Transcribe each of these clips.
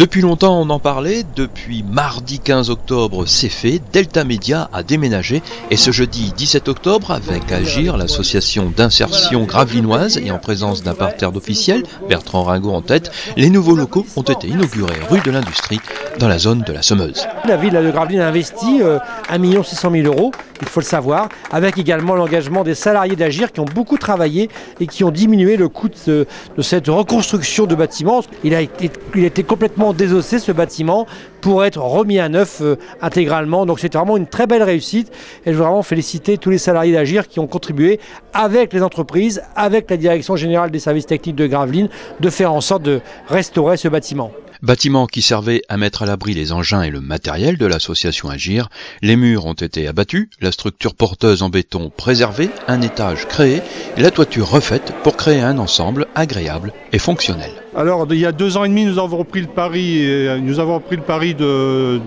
Depuis longtemps on en parlait, depuis mardi 15 octobre c'est fait, Delta Média a déménagé et ce jeudi 17 octobre avec Agir, l'association d'insertion gravelinoise et en présence d'un parterre d'officiels, Bertrand Ringot en tête, les nouveaux locaux ont été inaugurés rue de l'Industrie dans la zone de la Semeuse. La ville de Gravelines a investi 1 600 000 €, il faut le savoir, avec également l'engagement des salariés d'Agir qui ont beaucoup travaillé et qui ont diminué le coût de cette reconstruction de bâtiment. Il a été complètement désossé ce bâtiment pour être remis à neuf intégralement. Donc c'est vraiment une très belle réussite et je veux vraiment féliciter tous les salariés d'Agir qui ont contribué avec les entreprises, avec la direction générale des services techniques de Gravelines, de faire en sorte de restaurer ce bâtiment. Bâtiment qui servait à mettre à l'abri les engins et le matériel de l'association Agir. Les murs ont été abattus, la structure porteuse en béton préservée, un étage créé et la toiture refaite pour créer un ensemble agréable et fonctionnel. Alors il y a 2 ans et demi, nous avons repris le pari de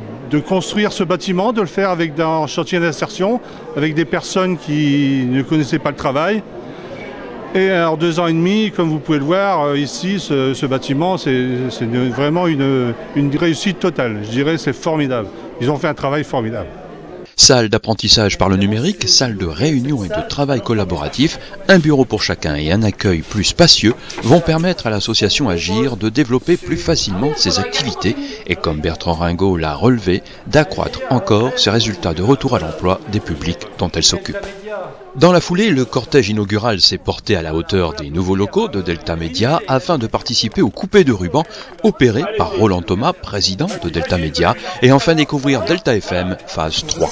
construire ce bâtiment, de le faire avec un chantier d'insertion, avec des personnes qui ne connaissaient pas le travail. Et alors 2 ans et demi, comme vous pouvez le voir ici, ce bâtiment, c'est vraiment une réussite totale. Je dirais c'est formidable. Ils ont fait un travail formidable. Salle d'apprentissage par le numérique, salle de réunion et de travail collaboratif, un bureau pour chacun et un accueil plus spacieux vont permettre à l'association Agir de développer plus facilement ses activités et, comme Bertrand Ringot l'a relevé, d'accroître encore ses résultats de retour à l'emploi des publics dont elle s'occupe. Dans la foulée, le cortège inaugural s'est porté à la hauteur des nouveaux locaux de Delta Média afin de participer au coupé de ruban opéré par Roland Thomas, président de Delta Média, et enfin découvrir Delta FM phase 3.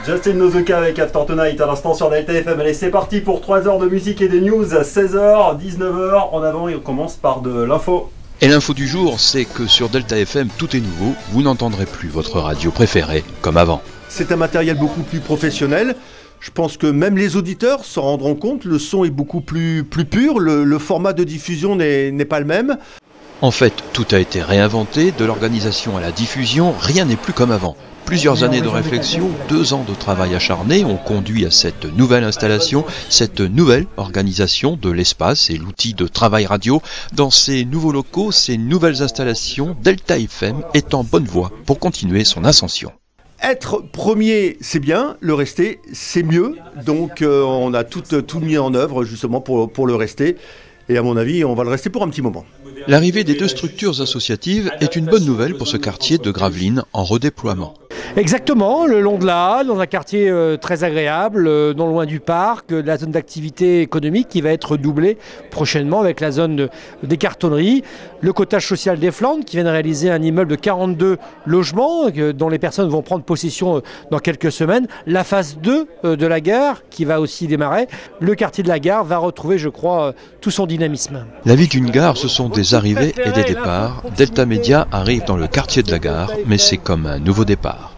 Justin Nozuka avec After Tonight à l'instant sur Delta FM. Allez, c'est parti pour 3 heures de musique et des news à 16h, 19h. En avant, et on commence par de l'info. Et l'info du jour, c'est que sur Delta FM, tout est nouveau. Vous n'entendrez plus votre radio préférée comme avant. C'est un matériel beaucoup plus professionnel. Je pense que même les auditeurs s'en rendront compte. Le son est beaucoup plus pur. Le format de diffusion n'est pas le même. En fait, tout a été réinventé. De l'organisation à la diffusion, rien n'est plus comme avant. Plusieurs années de réflexion, 2 ans de travail acharné ont conduit à cette nouvelle installation, cette nouvelle organisation de l'espace et l'outil de travail radio. Dans ces nouveaux locaux, ces nouvelles installations, Delta FM est en bonne voie pour continuer son ascension. Être premier, c'est bien, le rester, c'est mieux. Donc on a tout mis en œuvre justement pour le rester. Et à mon avis, on va le rester pour un petit moment. L'arrivée des 2 structures associatives est une bonne nouvelle pour ce quartier de Gravelines en redéploiement. Exactement, le long de la Halle, dans un quartier très agréable, non loin du parc, la zone d'activité économique qui va être doublée prochainement avec la zone des cartonneries, le cottage social des Flandres qui vient de réaliser un immeuble de 42 logements dont les personnes vont prendre possession dans quelques semaines, la phase 2 de la gare qui va aussi démarrer, le quartier de la gare va retrouver, je crois, tout son dynamisme. La vie d'une gare, ce sont des arrivées et des départs. Delta Média arrive dans le quartier de la gare, mais c'est comme un nouveau départ.